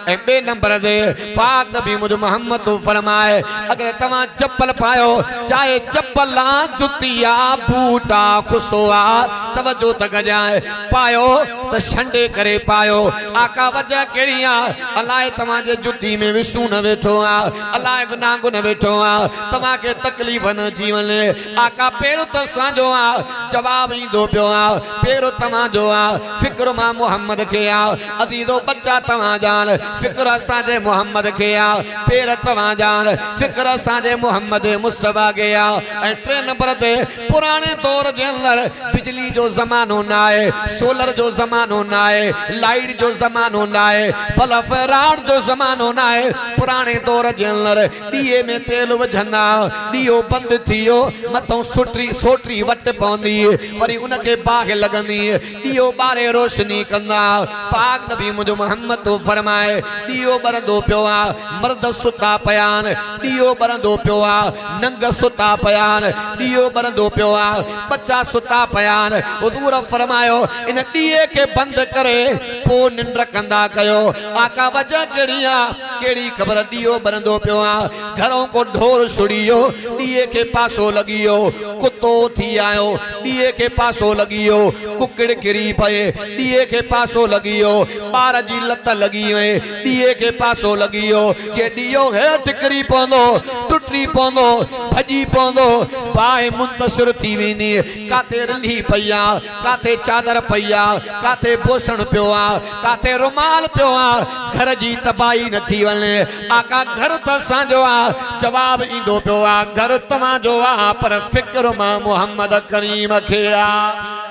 ए बे नंबर दे पाक नबी मुझ मोहम्मद तो फरमाए अगर तमा चप्पल पायो चाहे चप्पल जुतिया बूटा खुसोआ तवज्जो तक जाए पायो तो छंडे करे पायो आका वजह केड़िया अलाए तमा जे जुती में विसू न बैठो आ अलाए नांगु न बैठो आ तमा के तकलीफ न जीवन आका पेरो तो साजो आ जवाब इंदो पियो आ पेरो तमा जो आ फिक्र मा मोहम्मद के आ अजीजो बच्चा तमा जान फिक्र साजे मोहम्मद के आ पेर तमा जान फिक्र साजे मोहम्मद मुस्तफा के आ ए 3 नंबर ते पुराने दौर जे अंदर बिजली जो जमानो ना है सोलर जो जमानो ना है लाइट जो जमानो ना है बल्ब राड जो जमानो ना है पुराने दौर जे अंदर दिए में तेल वझंदा दियो बंद थियो मतो सोटरी वट पवंदी वरी उनके बाग लगंदी दियो बारे रोशनी कंदा पाक नबी मुझ मोहम्मद तो फरमाए दियो बरंदो पियो आ मर्द सुता पयान दियो बरंदो पियो आ नंग सुता पयान दियो बरंदो पियो आ बच्चा सुता पयान हुजूर फरमायो इन दिए के बंद करे पो निंड कंदा कयो आका वजह केड़िया केड़ी खबर दियो बरंदो पियो आ घरों को ढोर छुड़ियो दिए के पासो लगियो कुत्तो थी आयो दिए के पासो लगियो कुकड़ किरी पए दिए के पासो लगियो बार जी लत लगी है दिए के पासो लगियो जे दियो है टिकरी पवंदो टुटी पवंदो भजी पवंदो बाए मुंतशिर थी वेनी काते रंधी पया काते चादर पया काते बोसण पियो आ काते रुमाल पियो आ घर जी तबाही न थी वने आका घर त साजो आ जवाब इंदो पियो आ घर तमा जो आ पर फिक्र मा मोहम्मद करीम खे आ।